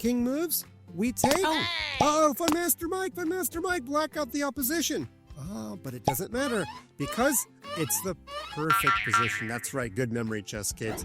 king moves, we take. Oh, Fun Master Mike, black got the opposition. Oh, but it doesn't matter because it's the perfect position. That's right, good memory, chess kids.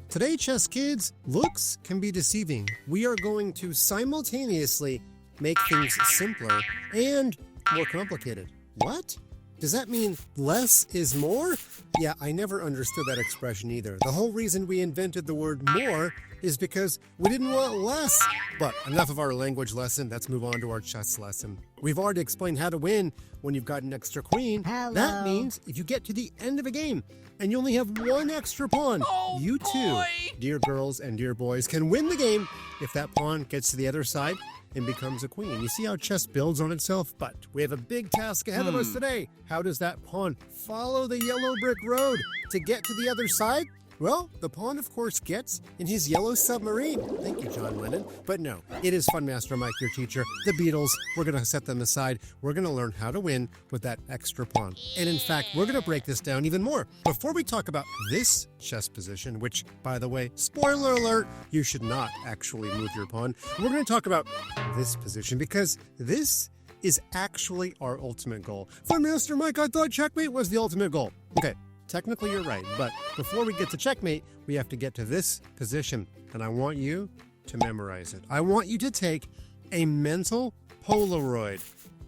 Today, chess kids, looks can be deceiving. We are going to simultaneously make things simpler and more complicated. What? Does that mean less is more? Yeah, I never understood that expression either. The whole reason we invented the word more is because we didn't want less. But enough of our language lesson. Let's move on to our chess lesson. We've already explained how to win when you've got an extra queen. Hello. That means if you get to the end of a game and you only have one extra pawn, you too, dear girls and dear boys, can win the game if that pawn gets to the other side and becomes a queen. You see how chess builds on itself? But we have a big task ahead of us today. How does that pawn follow the yellow brick road to get to the other side? Well, the pawn, of course, gets in his yellow submarine. Thank you, John Lennon. But no, it is Fun Master Mike, your teacher. The Beatles, we're going to set them aside. We're going to learn how to win with that extra pawn. And in fact, we're going to break this down even more. Before we talk about this chess position, which, by the way, spoiler alert, you should not actually move your pawn. We're going to talk about this position because this is actually our ultimate goal. Fun Master Mike, I thought checkmate was the ultimate goal. Okay. Technically, you're right, but before we get to checkmate, we have to get to this position, and I want you to memorize it. I want you to take a mental Polaroid.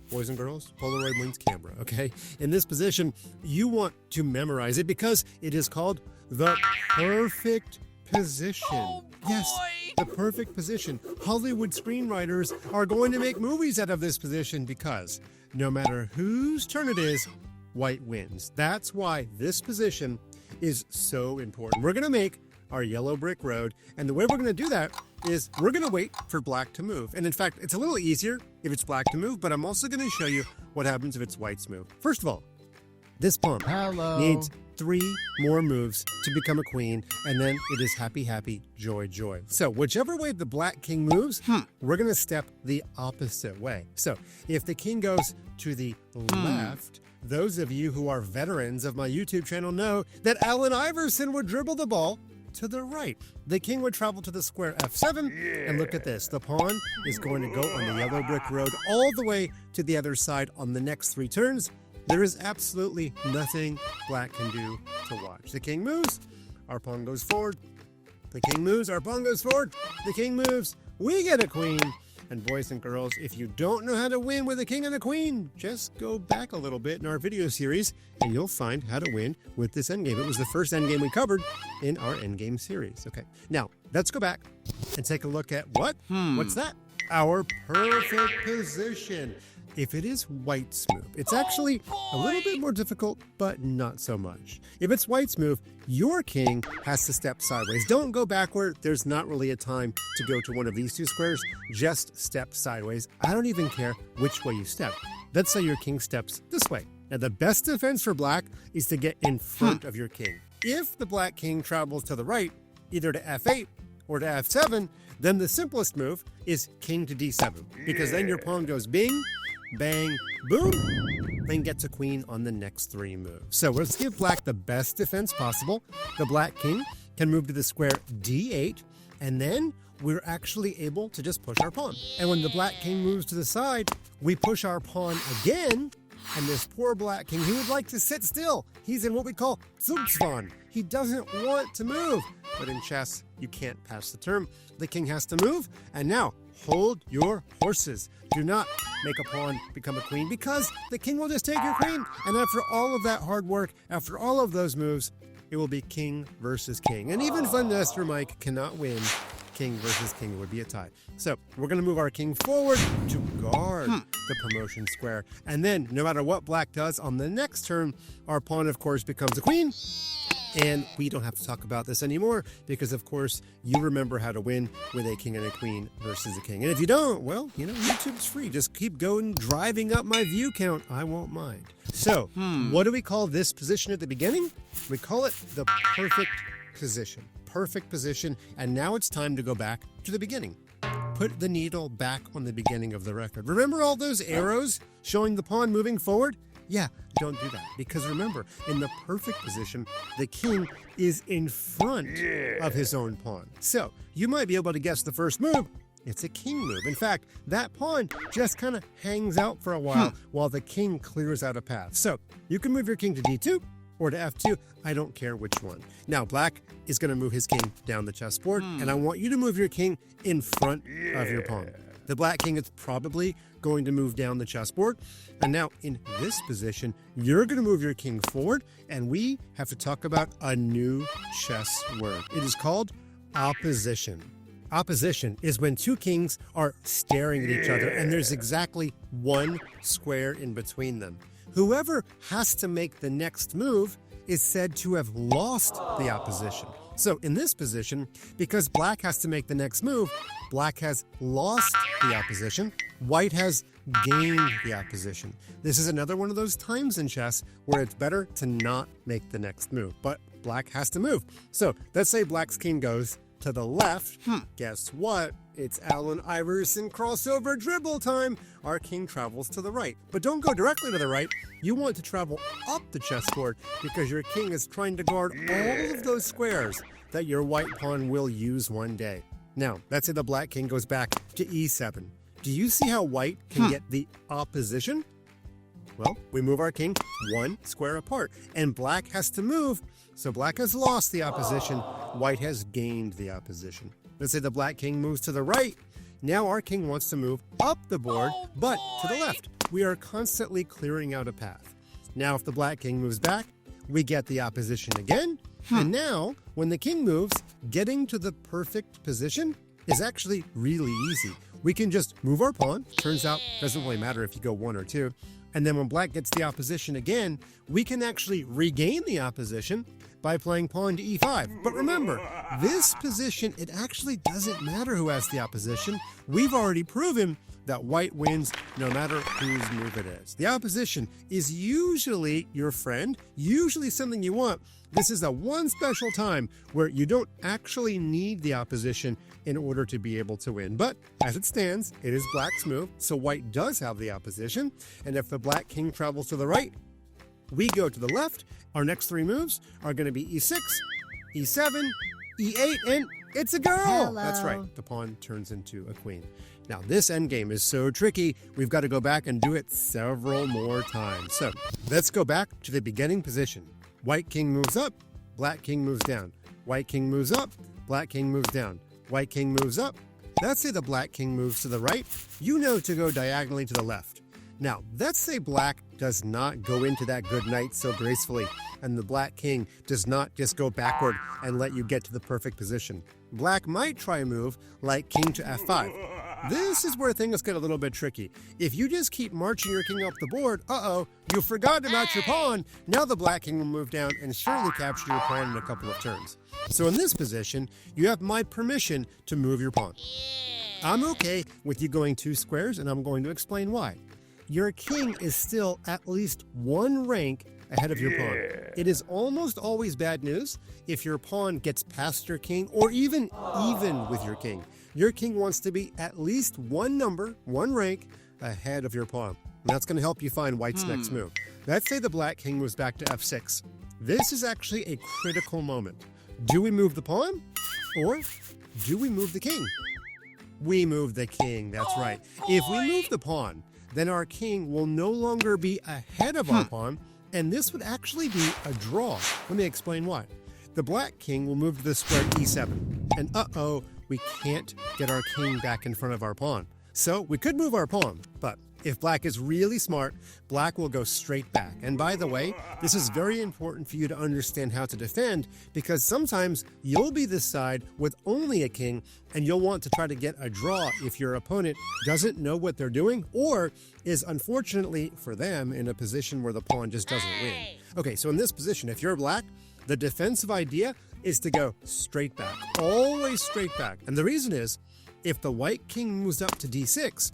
Boys and girls, Polaroid means camera, okay? In this position, you want to memorize it because it is called the perfect position. Oh, yes, the perfect position. Hollywood screenwriters are going to make movies out of this position because no matter whose turn it is, white wins. That's why this position is so important. We're going to make our yellow brick road, and the way we're going to do that is we're going to wait for black to move. And in fact, it's a little easier if it's black to move, but I'm also going to show you what happens if it's white's move. First of all, this pawn needs 3 more moves to become a queen, and then it is happy, happy, joy, joy. So whichever way the black king moves, we're going to step the opposite way. So if the king goes to the left, those of you who are veterans of my YouTube channel know that Allen Iverson would dribble the ball to the right. The king would travel to the square F7, and look at this. The pawn is going to go on the yellow brick road all the way to the other side on the next 3 turns. There is absolutely nothing black can do to watch. The king moves, our pawn goes forward. The king moves, our pawn goes forward. The king moves, we get a queen. And boys and girls, if you don't know how to win with a king and a queen, just go back a little bit in our video series and you'll find how to win with this endgame. It was the first endgame we covered in our endgame series. Okay, now let's go back and take a look at what? What's that? Our perfect position. If it is white's move, it's actually a little bit more difficult, but not so much. If it's white's move, your king has to step sideways. Don't go backward. There's not really a time to go to one of these 2 squares. Just step sideways. I don't even care which way you step. Let's say your king steps this way. Now, the best defense for black is to get in front of your king. If the black king travels to the right, either to F8 or to F7, then the simplest move is king to D7, because then your pawn goes bing, bang, boom, and gets a queen on the next 3 moves. So let's give black the best defense possible. The black king can move to the square D8, and then we're actually able to just push our pawn. And when the black king moves to the side, we push our pawn again, and this poor black king, he would like to sit still. He's in what we call Zugzwang. He doesn't want to move. But in chess, you can't pass the turn. The king has to move, and now hold your horses. Do not make a pawn become a queen because the king will just take your queen. And after all of that hard work, after all of those moves, it will be king versus king. And even Fun Master Mike cannot win king versus king. It would be a tie. So we're going to move our king forward to guard the promotion square. And then no matter what black does on the next turn, our pawn, of course, becomes a queen. And we don't have to talk about this anymore because, of course, you remember how to win with a king and a queen versus a king. And if you don't, well, you know, YouTube's free. Just keep going, driving up my view count. I won't mind. So what do we call this position at the beginning? We call it the perfect position. Perfect position. And now it's time to go back to the beginning. Put the needle back on the beginning of the record. Remember all those arrows showing the pawn moving forward? Yeah, don't do that. Because remember, in the perfect position, the king is in front of his own pawn. So you might be able to guess the first move. It's a king move. In fact, that pawn just kind of hangs out for a while the king clears out a path. So you can move your king to d2 or to f2. I don't care which one. Now, black is going to move his king down the chessboard, and I want you to move your king in front of your pawn. The black king is probably going to move down the chessboard. And now in this position, you're going to move your king forward, and we have to talk about a new chess word. It is called opposition. Opposition is when two kings are staring at each other and there's exactly one square in between them. Whoever has to make the next move is said to have lost the opposition. So in this position, because black has to make the next move, black has lost the opposition, white has gained the opposition. This is another one of those times in chess where it's better to not make the next move, but black has to move. So let's say black's king goes to the left. Guess what? It's Allen Iverson crossover dribble time. Our king travels to the right. But don't go directly to the right. You want to travel up the chessboard because your king is trying to guard all of those squares that your white pawn will use one day. Now, let's say the black king goes back to e7. Do you see how white can get the opposition? Well, we move our king one square apart, and black has to move. So black has lost the opposition, white has gained the opposition. Let's say the black king moves to the right. Now our king wants to move up the board, but to the left. We are constantly clearing out a path. Now if the black king moves back, we get the opposition again. And now, when the king moves, getting to the perfect position is actually really easy. We can just move our pawn. Turns out, it doesn't really matter if you go 1 or 2. And then when black gets the opposition again, we can actually regain the opposition by playing pawn to e5. But remember, this position, it actually doesn't matter who has the opposition. We've already proven that white wins no matter whose move it is. The opposition is usually your friend, usually something you want. This is the one special time where you don't actually need the opposition in order to be able to win. But as it stands, it is black's move, so white does have the opposition. And if the black king travels to the right, we go to the left. Our next 3 moves are going to be e6, e7, e8, and it's a girl! Hello. That's right, the pawn turns into a queen. Now, this endgame is so tricky, we've got to go back and do it several more times. So, let's go back to the beginning position. White king moves up, black king moves down. White king moves up, black king moves down. White king moves up. Let's say the black king moves to the right. You know to go diagonally to the left. Now, let's say black does not go into that good knight so gracefully, and the black king does not just go backward and let you get to the perfect position. Black might try a move like king to f5. This is where things get a little bit tricky. If you just keep marching your king up the board, you forgot about your pawn. Now the black king will move down and surely capture your pawn in a couple of turns. So in this position, you have my permission to move your pawn. I'm okay with you going 2 squares, and I'm going to explain why. Your king is still at least 1 rank ahead of your pawn. It is almost always bad news if your pawn gets past your king or even with your king. Your king wants to be at least 1 number, 1 rank ahead of your pawn. And that's going to help you find white's next move. Let's say the black king moves back to f6. This is actually a critical moment. Do we move the pawn or do we move the king? We move the king, that's right. If we move the pawn, then our king will no longer be ahead of our pawn, and this would actually be a draw. Let me explain why. The black king will move to the square e7, and we can't get our king back in front of our pawn. So we could move our pawn, but if black is really smart, black will go straight back. And by the way, this is very important for you to understand how to defend, because sometimes you'll be this side with only a king, and you'll want to try to get a draw if your opponent doesn't know what they're doing, or is unfortunately for them in a position where the pawn just doesn't win. Okay, so in this position, if you're black, the defensive idea is to go straight back, always straight back. And the reason is, if the white king moves up to d6,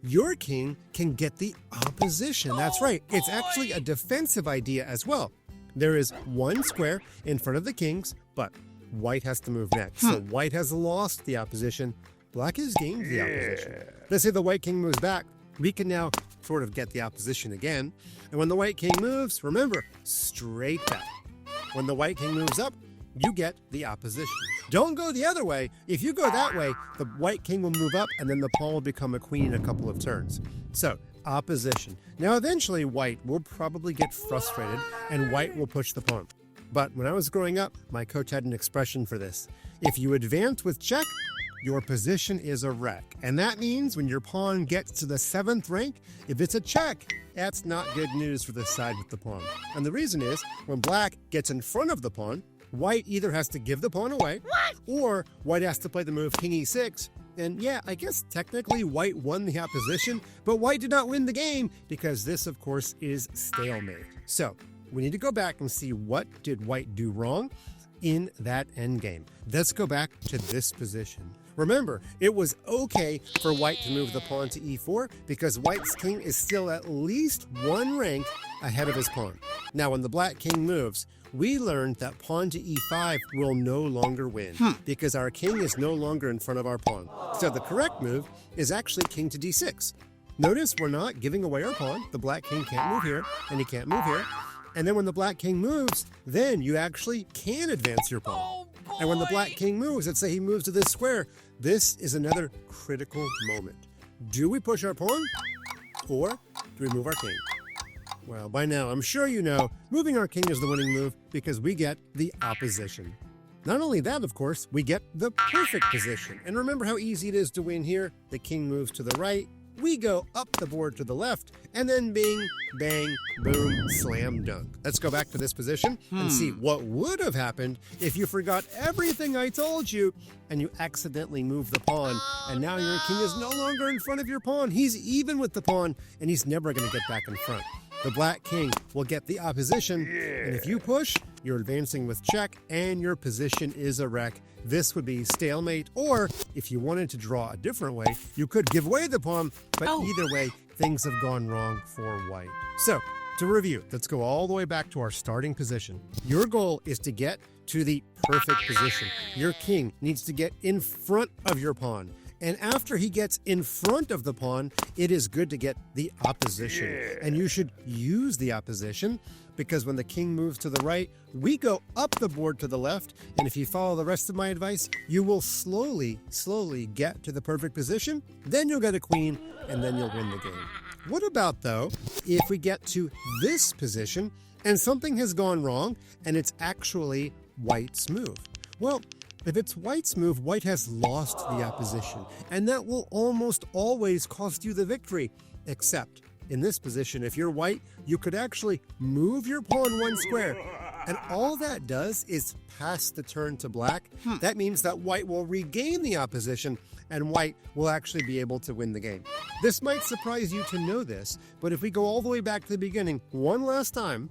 your king can get the opposition. That's right. It's actually a defensive idea as well. There is 1 square in front of the kings, but white has to move next. So white has lost the opposition. Black has gained the opposition. Let's say the white king moves back. We can now sort of get the opposition again. And when the white king moves, remember, straight back. When the white king moves up, you get the opposition. Don't go the other way. If you go that way, the white king will move up and then the pawn will become a queen in a couple of turns. So, opposition. Now, eventually, white will probably get frustrated and white will push the pawn. But when I was growing up, my coach had an expression for this. If you advance with check, your position is a wreck. And that means when your pawn gets to the 7th rank, if it's a check, that's not good news for the side with the pawn. And the reason is, when black gets in front of the pawn, white either has to give the pawn away, or white has to play the move king e6. And yeah, I guess technically white won the opposition, but white did not win the game because this, of course, is stalemate. So we need to go back and see what did white do wrong in that endgame. Let's go back to this position. Remember, it was okay for white to move the pawn to e4 because white's king is still at least 1 rank ahead of his pawn. Now, when the black king moves, we learned that pawn to e5 will no longer win because our king is no longer in front of our pawn. So the correct move is actually king to d6. Notice we're not giving away our pawn. The black king can't move here, and he can't move here. And then when the black king moves, then you actually can advance your pawn. And when the black king moves, let's say he moves to this square, this is another critical moment. Do we push our pawn, or do we move our king? Well, by now, I'm sure you know, moving our king is the winning move because we get the opposition. Not only that, of course, we get the perfect position. And remember how easy it is to win here? The king moves to the right, we go up the board to the left, and then bing, bang, boom, slam dunk. Let's go back to this position and see what would have happened if you forgot everything I told you and you accidentally moved the pawn, and now your king is no longer in front of your pawn. He's even with the pawn, and he's never going to get back in front. The black king will get the opposition, and if you push, you're advancing with check, and your position is a wreck. This would be stalemate, or if you wanted to draw a different way, you could give away the pawn, but either way, things have gone wrong for white. So, to review, let's go all the way back to our starting position. Your goal is to get to the perfect position. Your king needs to get in front of your pawn. And after he gets in front of the pawn, it is good to get the opposition. And you should use the opposition because when the king moves to the right, we go up the board to the left. And if you follow the rest of my advice, you will slowly get to the perfect position. Then you'll get a queen, and then you'll win the game. What about, though, if we get to this position and something has gone wrong and it's actually white's move? Well, if it's white's move, white has lost the opposition, and that will almost always cost you the victory. Except, in this position, if you're white, you could actually move your pawn 1 square, and all that does is pass the turn to black. That means that white will regain the opposition, and white will actually be able to win the game. This might surprise you to know this, but if we go all the way back to the beginning one last time,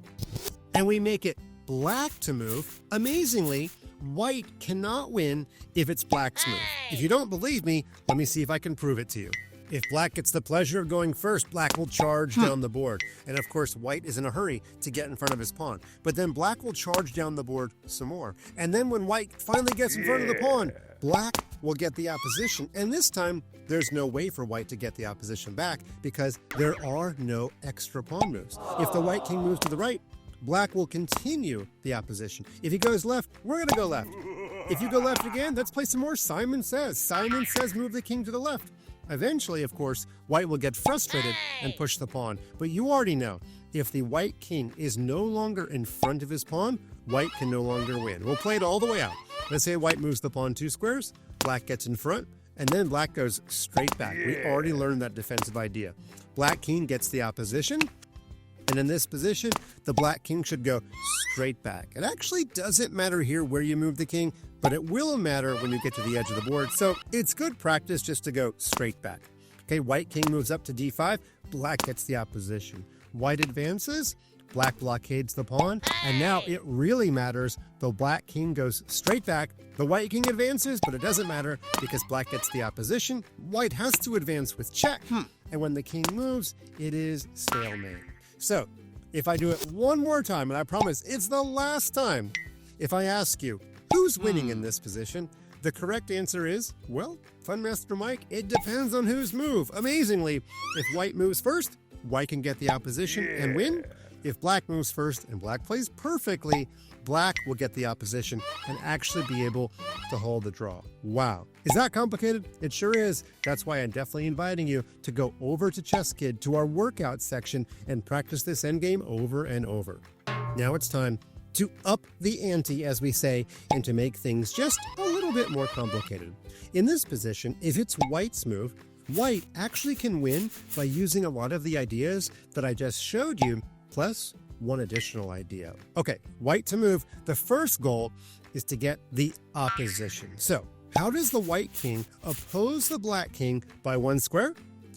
and we make it black to move, amazingly, white cannot win if it's black's move. If you don't believe me, let me see if I can prove it to you. If black gets the pleasure of going first, black will charge down the board. And of course, white is in a hurry to get in front of his pawn. But then black will charge down the board some more. And then when white finally gets in front of the pawn, black will get the opposition. And this time, there's no way for white to get the opposition back because there are no extra pawn moves. If the white king moves to the right, black will continue the opposition. If he goes left, we're going to go left. If you go left again, let's play some more Simon Says. Simon Says move the king to the left. Eventually, of course, white will get frustrated and push the pawn. But you already know, if the white king is no longer in front of his pawn, white can no longer win. We'll play it all the way out. Let's say white moves the pawn 2 squares, black gets in front, and then black goes straight back. We already learned that defensive idea. Black king gets the opposition, and in this position, the black king should go straight back. It actually doesn't matter here where you move the king, but it will matter when you get to the edge of the board. So it's good practice just to go straight back. Okay, white king moves up to d5, black gets the opposition. White advances, black blockades the pawn, and now it really matters. The black king goes straight back. The white king advances, but it doesn't matter because black gets the opposition. White has to advance with check, and when the king moves, it is stalemate. So, if I do it one more time, and I promise it's the last time, if I ask you, who's winning in this position? The correct answer is, well, Funmaster Mike, it depends on whose move. Amazingly, if white moves first, white can get the opposition and win. If black moves first and black plays perfectly, black will get the opposition and actually be able to hold the draw. Wow. Is that complicated? It sure is. That's why I'm definitely inviting you to go over to ChessKid to our workout section and practice this endgame over and over. Now it's time to up the ante, as we say, and to make things just a little bit more complicated. In this position, if it's white's move, white actually can win by using a lot of the ideas that I just showed you, plus one additional idea. Okay, white to move. The first goal is to get the opposition. So, how does the white king oppose the black king by 1 square?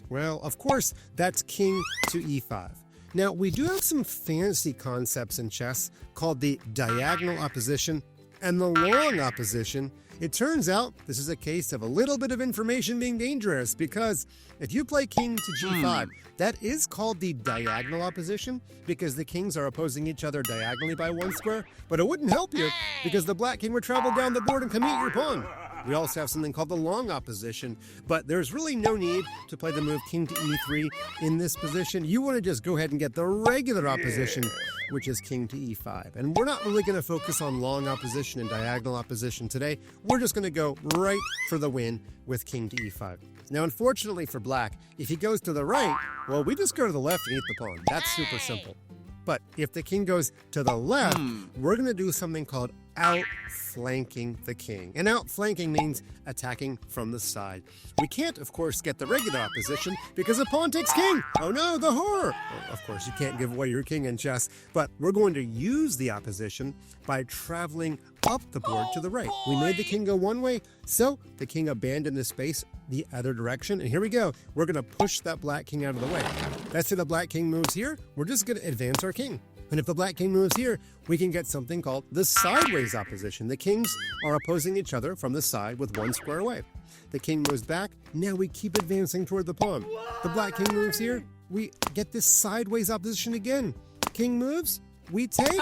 Well, of course, that's king to e5. Now, we do have some fancy concepts in chess called the diagonal opposition and the long opposition. It turns out this is a case of a little bit of information being dangerous, because if you play king to g5, that is called the diagonal opposition because the kings are opposing each other diagonally by 1 square, but it wouldn't help you because the black king would travel down the board and come eat your pawn. We also have something called the long opposition, but there's really no need to play the move king to e3 in this position. You want to just go ahead and get the regular opposition, which is king to e5. And we're not really going to focus on long opposition and diagonal opposition today. We're just going to go right for the win with king to e5. Now, unfortunately for black, if he goes to the right, well, we just go to the left and eat the pawn. That's super simple. But if the king goes to the left, we're going to do something called outflanking the king. And outflanking means attacking from the side. We can't, of course, get the regular opposition because a pawn takes king. Oh no, the horror! Well, of course, you can't give away your king in chess, but we're going to use the opposition by traveling up the board to the right. We made the king go one way, so the king abandoned the space the other direction. And here we go. We're going to push that black king out of the way. Let's say the black king moves here. We're just going to advance our king. And if the black king moves here, we can get something called the sideways opposition. The kings are opposing each other from the side with 1 square away. The king moves back. Now we keep advancing toward the pawn. The black king moves here. We get this sideways opposition again. King moves. We take.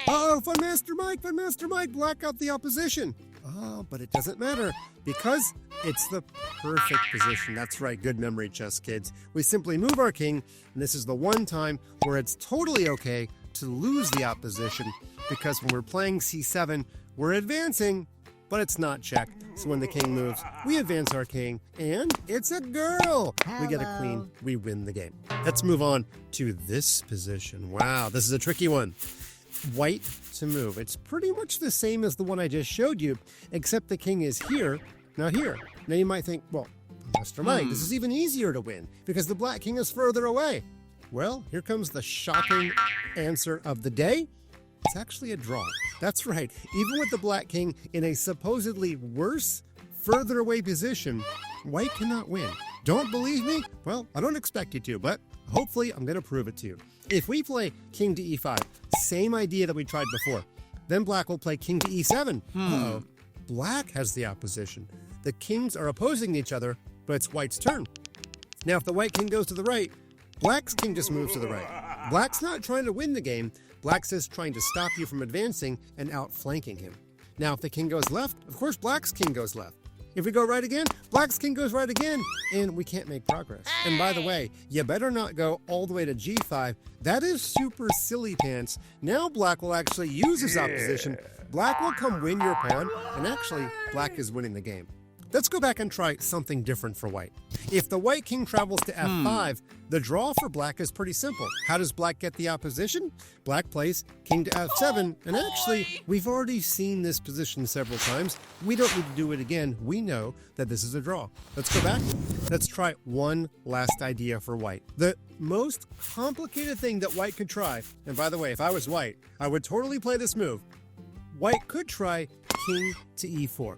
Oh, Fun Master Mike, black got the opposition. Oh, but it doesn't matter because it's the perfect position. That's right, good memory, chess kids. We simply move our king, and this is the one time where it's totally okay to lose the opposition, because when we're playing c7, we're advancing, but it's not check. So when the king moves, we advance our king, and it's a girl. We get a queen, we win the game. Let's move on to this position. Wow, this is a tricky one. White to move. It's pretty much the same as the one I just showed you, except the king is here, not here. Now you might think, well, Master Mike, this is even easier to win because the black king is further away. Well, here comes the shocking answer of the day. It's actually a draw. That's right. Even with the black king in a supposedly worse, further away position, white cannot win. Don't believe me? Well, I don't expect you to, but hopefully I'm going to prove it to you. If we play king to e5, same idea that we tried before, then black will play king to e7. Uh-oh. Black has the opposition. The kings are opposing each other, but it's white's turn. Now, if the white king goes to the right, black's king just moves to the right. Black's not trying to win the game. Black's just trying to stop you from advancing and outflanking him. Now, if the king goes left, of course, black's king goes left. If we go right again, black's king goes right again, and we can't make progress. And by the way, you better not go all the way to g5. That is super silly pants. Now black will actually use his opposition. Black will come win your pawn, and actually, black is winning the game. Let's go back and try something different for white. If the white king travels to f5, the draw for black is pretty simple. How does black get the opposition? Black plays king to f7, and actually, we've already seen this position several times. We don't need to do it again. We know that this is a draw. Let's go back. Let's try one last idea for white. The most complicated thing that white could try, and by the way, if I was white, I would totally play this move. White could try king to e4.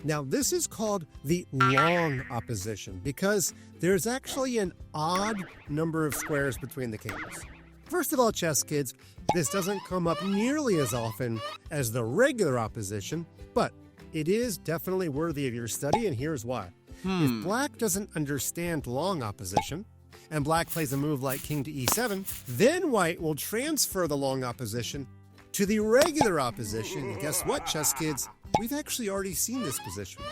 Now, this is called the long opposition because there's actually an odd number of squares between the kings. First of all, chess kids, this doesn't come up nearly as often as the regular opposition, but it is definitely worthy of your study, and here's why. If black doesn't understand long opposition, and black plays a move like king to e7, then white will transfer the long opposition to the regular opposition. And guess what, chess kids? We've actually already seen this position.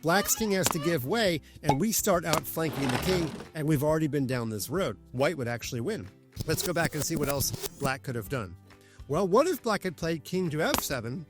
Black's king has to give way, and we start outflanking the king, and we've already been down this road. White would actually win. Let's go back and see what else Black could have done. Well, what if Black had played king to f7,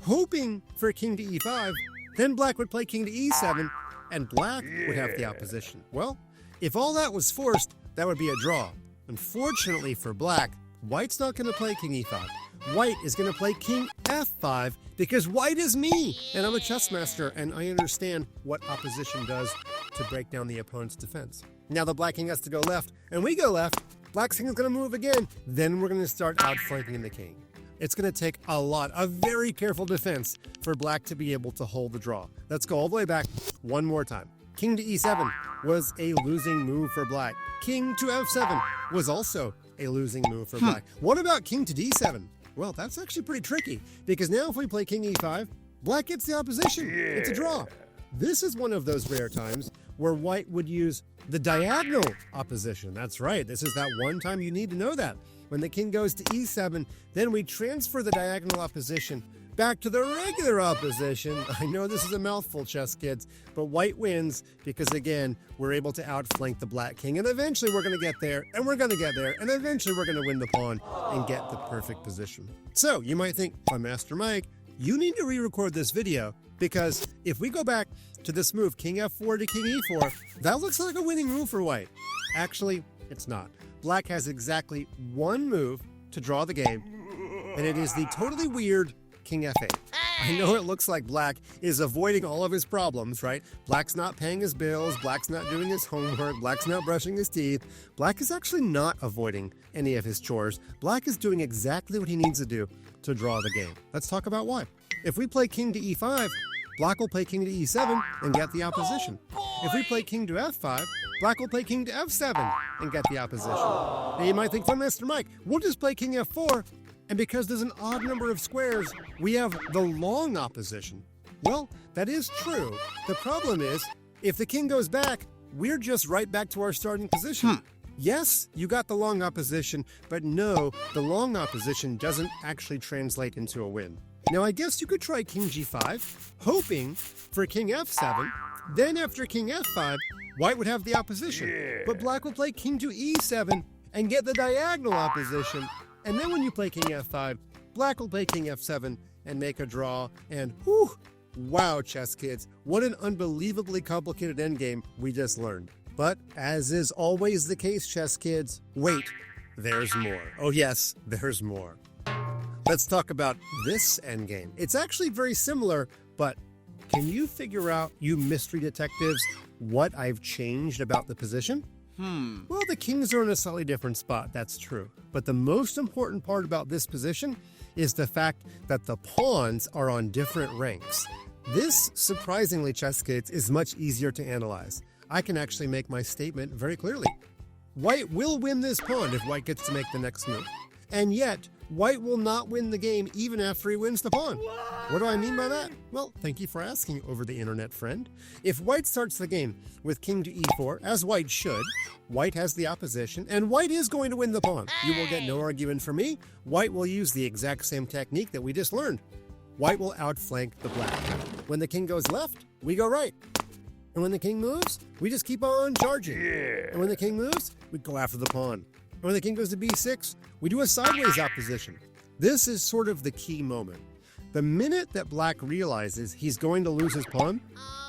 hoping for king to e5, then Black would play king to e7, and Black would have the opposition. Well, if all that was forced, that would be a draw. Unfortunately for Black, White's not going to play king e5. White is going to play king f5 because White is me, and I'm a chess master, and I understand what opposition does to break down the opponent's defense. Now the Black king has to go left, and we go left. Black's king is going to move again. Then we're going to start outflanking the king. It's going to take a lot of very careful defense for Black to be able to hold the draw. Let's go all the way back one more time. King to e7 was a losing move for Black. King to f7 was also a losing move for Black. What about king to d7? Well, that's actually pretty tricky, because now if we play king e5, Black gets the opposition. It's a draw. This is one of those rare times where White would use the diagonal opposition. That's right. This is that one time you need to know that. When the king goes to e7, then we transfer the diagonal opposition back to the regular opposition. I know this is a mouthful, chess kids, but White wins because, again, we're able to outflank the Black king, and eventually we're going to get there, and we're going to get there, and eventually we're going to win the pawn and get the perfect position. So you might think, I'm Master Mike, you need to re-record this video, because if we go back to this move, king f4 to king e4, that looks like a winning move for White. Actually, it's not. Black has exactly one move to draw the game, and it is the totally weird king f8. I know it looks like Black is avoiding all of his problems, right? Black's not paying his bills, Black's not doing his homework, Black's not brushing his teeth. Black is actually not avoiding any of his chores. Black is doing exactly what he needs to do to draw the game. Let's talk about why. If we play king to e5, Black will play king to e7 and get the opposition. If we play king to f5, Black will play king to f7 and get the opposition. Now you might think, fun, Master Mike, we'll just play king f4, and because there's an odd number of squares, we have the long opposition. Well, that is true. The problem is, if the king goes back, we're just right back to our starting position. Yes, you got the long opposition, but no, the long opposition doesn't actually translate into a win. Now, I guess you could try king g5, hoping for king f7. Then after king f5, White would have the opposition. But Black will play king to e7 and get the diagonal opposition. And then when you play king f5, Black will play king f7 and make a draw. And whew, wow, chess kids, what an unbelievably complicated endgame we just learned. But as is always the case, chess kids, wait, there's more. Oh yes, there's more. Let's talk about this endgame. It's actually very similar, but can you figure out, you mystery detectives, what I've changed about the position? Well, the kings are in a slightly different spot, that's true. But the most important part about this position is the fact that the pawns are on different ranks. This, surprisingly, chess kids, is much easier to analyze. I can actually make my statement very clearly. White will win this pawn if White gets to make the next move. And yet, White will not win the game even after he wins the pawn. What do I mean by that? Well, thank you for asking, over the internet friend. If White starts the game with king to e4, as White should, White has the opposition, and White is going to win the pawn. You will get no argument from me. White will use the exact same technique that we just learned. White will outflank the Black. When the king goes left, we go right. And when the king moves, we just keep on charging. And when the king moves, we go after the pawn. And when the king goes to b6, we do a sideways opposition. This is sort of the key moment. The minute that Black realizes he's going to lose his pawn,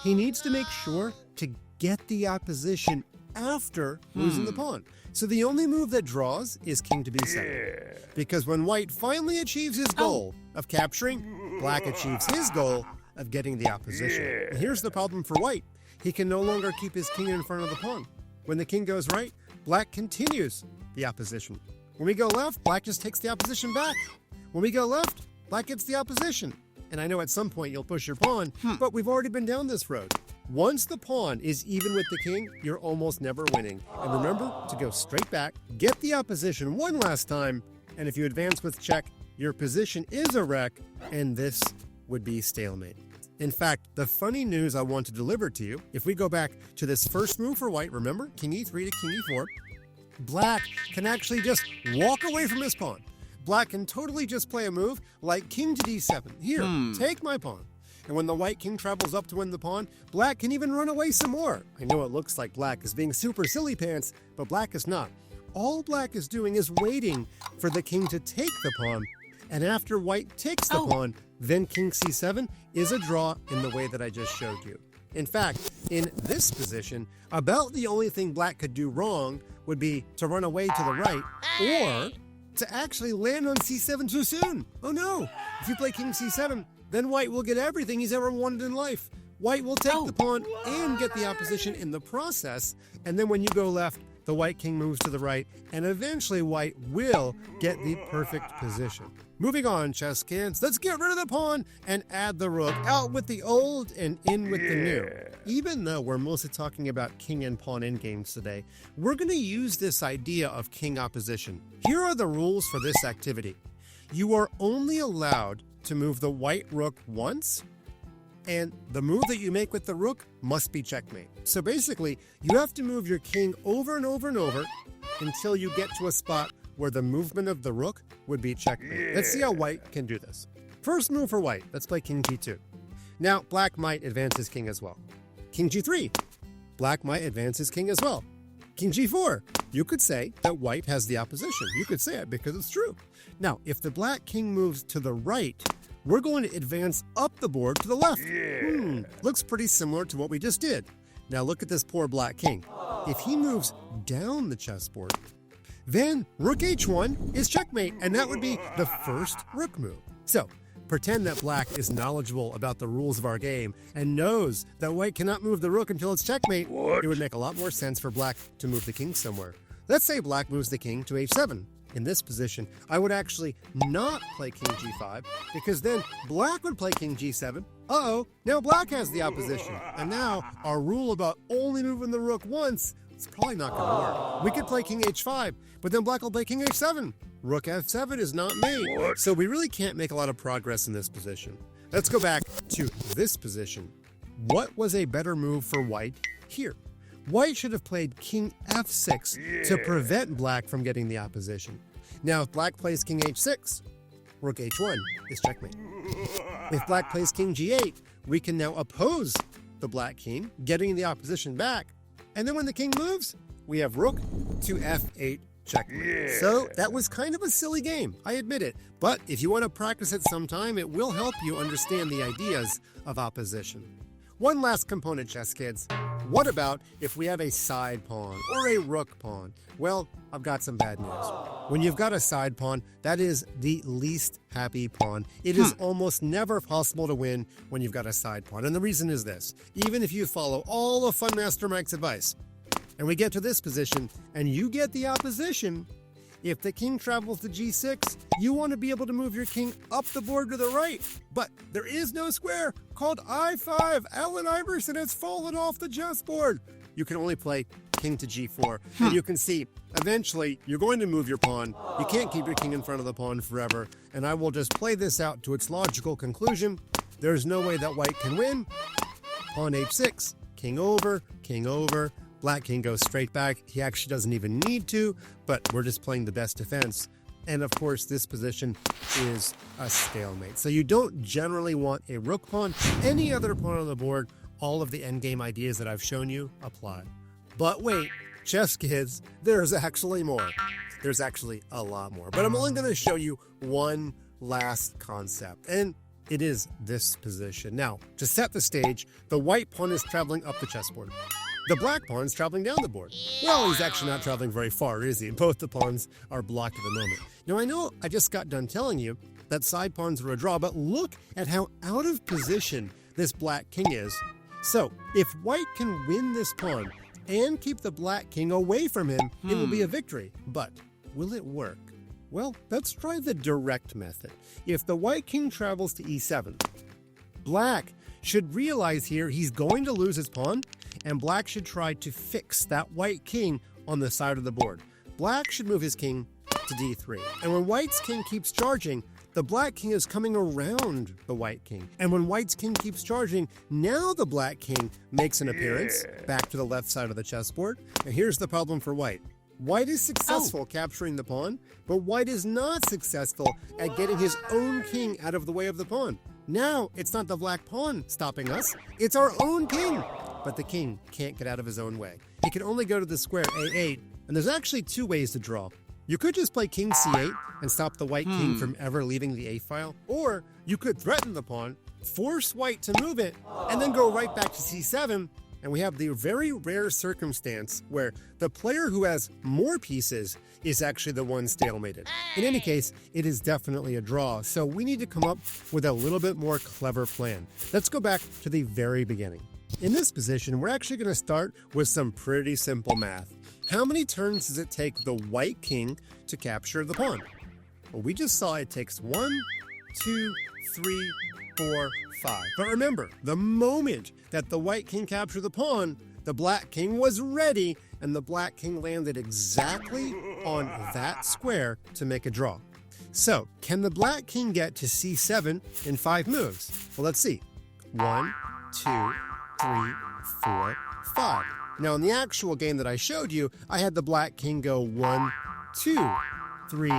he needs to make sure to get the opposition after losing the pawn. So the only move that draws is king to b7. Because when White finally achieves his goal of capturing, Black achieves his goal of getting the opposition. And here's the problem for White. He can no longer keep his king in front of the pawn. When the king goes right, Black continues the opposition. When we go left, Black just takes the opposition back. When we go left, Black gets the opposition. And I know at some point you'll push your pawn, but we've already been down this road. Once the pawn is even with the king, you're almost never winning. And remember to go straight back, get the opposition one last time, and if you advance with check, your position is a wreck, and this would be stalemate. In fact, the funny news I want to deliver to you, if we go back to this first move for White, remember, king e3 to king e4, Black can actually just walk away from his pawn. Black can totally just play a move like king to d7. Here, take my pawn. And when the white king travels up to win the pawn, black can even run away some more. I know it looks like black is being super silly pants, but black is not. All black is doing is waiting for the king to take the pawn. And after white takes the pawn, then king c7 is a draw in the way that I just showed you. In fact, in this position, about the only thing black could do wrong would be to run away to the right, or to actually land on c7 too soon. Oh no! If you play king c7, then white will get everything he's ever wanted in life. White will take the pawn and get the opposition in the process, and then when you go left, the white king moves to the right, and eventually white will get the perfect position. Moving on, chess kids, let's get rid of the pawn and add the rook. Out with the old and in with the new. Even though we're mostly talking about king and pawn endgames today, we're going to use this idea of king opposition. Here are the rules for this activity. You are only allowed to move the white rook once, and the move that you make with the rook must be checkmate. So basically, you have to move your king over and over and over until you get to a spot where the movement of the rook would be checkmate. Let's see how white can do this. First move for white, let's play king g2. Now, black might advance his king as well. King g3, black might advance his king as well. King g4, you could say that white has the opposition. You could say it because it's true. Now, if the black king moves to the right, we're going to advance up the board to the left. Looks pretty similar to what we just did. Now look at this poor black king. If he moves down the chessboard, then rook h1 is checkmate, and that would be the first rook move. So pretend that black is knowledgeable about the rules of our game and knows that white cannot move the rook until it's checkmate. It would make a lot more sense for black to move the king somewhere. Let's say black moves the king to h7. In this position, I would actually not play king g5, because then black would play king g7. Uh-oh, now black has the opposition. And now our rule about only moving the rook once is probably not going to work. We could play king h5, but then black will play king h7. Rook f7 is not made. So we really can't make a lot of progress in this position. Let's go back to this position. What was a better move for white here? White should have played king f6 to prevent black from getting the opposition. Now, if black plays king h6, rook h1 is checkmate. If black plays king g8, we can now oppose the black king, getting the opposition back. And then when the king moves, we have rook to f8 checkmate. So that was kind of a silly game, I admit it. But if you want to practice it sometime, it will help you understand the ideas of opposition. One last component, chess kids. What about if we have a side pawn or a rook pawn? Well, I've got some bad news. When you've got a side pawn, that is the least happy pawn. It is almost never possible to win when you've got a side pawn. And the reason is this. Even if you follow all of Funmaster Mike's advice, and we get to this position, and you get the opposition, if the king travels to g6, you want to be able to move your king up the board to the right. But there is no square called I5. Allen Iverson has fallen off the chessboard. You can only play king to g4. And you can see, eventually, you're going to move your pawn. You can't keep your king in front of the pawn forever. And I will just play this out to its logical conclusion. There's no way that white can win. Pawn h6, king over, king over. Black king goes straight back. He actually doesn't even need to, but we're just playing the best defense. And of course, this position is a stalemate. So you don't generally want a rook pawn. Any other pawn on the board, all of the endgame ideas that I've shown you apply. But wait, chess kids, there's actually more. There's actually a lot more. But I'm only going to show you one last concept, and it is this position. Now, to set the stage, the white pawn is traveling up the chessboard. The black pawn is traveling down the board. Well, he's actually not traveling very far, is he? Both the pawns are blocked at the moment. Now, I know I just got done telling you that side pawns are a draw, but look at how out of position this black king is. So, if white can win this pawn and keep the black king away from him, it will be a victory. But will it work? Well, let's try the direct method. If the white king travels to e7, black should realize here he's going to lose his pawn, and black should try to fix that white king on the side of the board. Black should move his king to d3. And when white's king keeps charging, the black king is coming around the white king. And when white's king keeps charging, now the black king makes an appearance back to the left side of the chessboard. And here's the problem for white. White is successful capturing the pawn, but white is not successful at getting his own king out of the way of the pawn. Now it's not the black pawn stopping us, it's our own king. But the king can't get out of his own way. He can only go to the square A8, and there's actually two ways to draw. You could just play king C8 and stop the white king from ever leaving the A file, or you could threaten the pawn, force white to move it, and then go right back to C7, and we have the very rare circumstance where the player who has more pieces is actually the one stalemated. In any case, it is definitely a draw, so we need to come up with a little bit more clever plan. Let's go back to the very beginning. In this position, we're actually going to start with some pretty simple math. How many turns does it take the white king to capture the pawn? Well, we just saw it takes 1, 2, 3, 4, 5. But remember, the moment that the white king captured the pawn, the black king was ready, and the black king landed exactly on that square to make a draw. So, can the black king get to C7 in 5 moves? Well, let's see. 1, 2, 3, 4, 5. Now, in the actual game that I showed you, I had the black king go 1, 2, 3,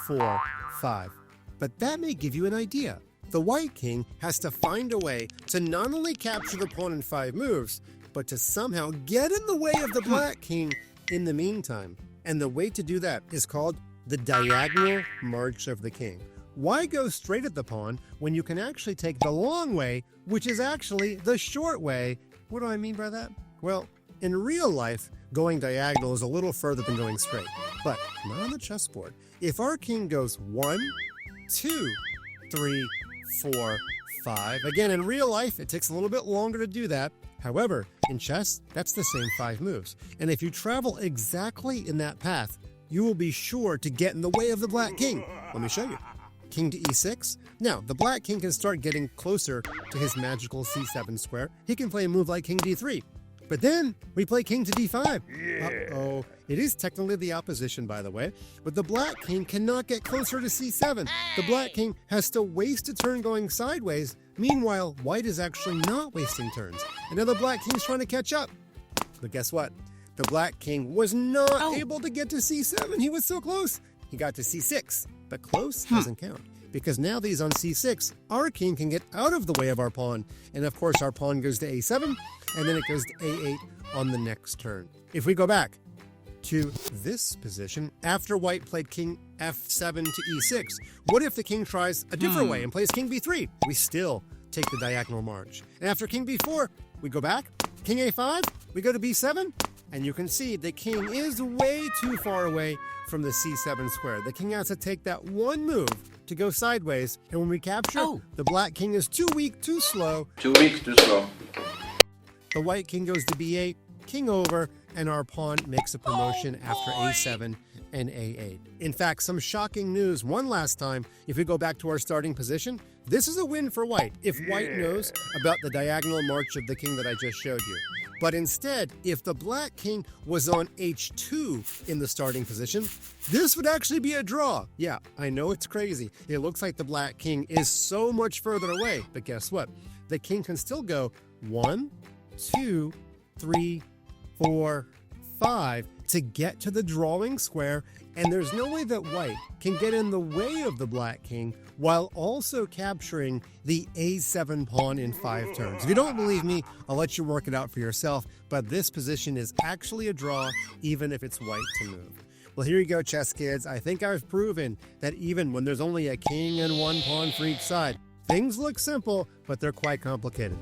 4, 5. But that may give you an idea. The white king has to find a way to not only capture the pawn in 5 moves, but to somehow get in the way of the black king in the meantime. And the way to do that is called the diagonal march of the king. Why go straight at the pawn when you can actually take the long way, which is actually the short way? What do I mean by that? Well, in real life, going diagonal is a little further than going straight, but not on the chessboard. If our king goes 1, 2, 3, 4, 5, again, in real life, it takes a little bit longer to do that. However, in chess, that's the same 5 moves. And if you travel exactly in that path, you will be sure to get in the way of the black king. Let me show you. King to E6. Now, the black king can start getting closer to his magical C7 square. He can play a move like king D3. But then we play king to D5. Uh-oh. It is technically the opposition, by the way, but the black king cannot get closer to C7. The black king has to waste a turn going sideways. Meanwhile, white is actually not wasting turns. And now the black king's trying to catch up. But guess what? The black king was not able to get to C7. He was so close. He got to C6, but close doesn't count. Because now that he's on C6, our king can get out of the way of our pawn. And of course, our pawn goes to A7, and then it goes to A8 on the next turn. If we go back to this position, after white played king F7 to E6, what if the king tries a different way and plays king B3? We still take the diagonal march. And after king B4, we go back, king A5, we go to B7, and you can see the king is way too far away from the C7 square. The king has to take that one move to go sideways, and when we capture, the black king is too weak, too slow. Too weak, too slow. The white king goes to B8, king over, and our pawn makes a promotion after A7 and A8. In fact, some shocking news one last time. If we go back to our starting position, this is a win for white if white knows about the diagonal march of the king that I just showed you. But instead, if the black king was on H2 in the starting position, this would actually be a draw. Yeah, I know it's crazy. It looks like the black king is so much further away, but guess what? The king can still go 1, 2, 3, 4, 5 to get to the drawing square, and there's no way that white can get in the way of the black king while also capturing the A7 pawn in 5 turns. If you don't believe me, I'll let you work it out for yourself, but this position is actually a draw even if it's white to move. Well, here you go, chess kids. I think I've proven that even when there's only a king and 1 pawn for each side, things look simple, but they're quite complicated.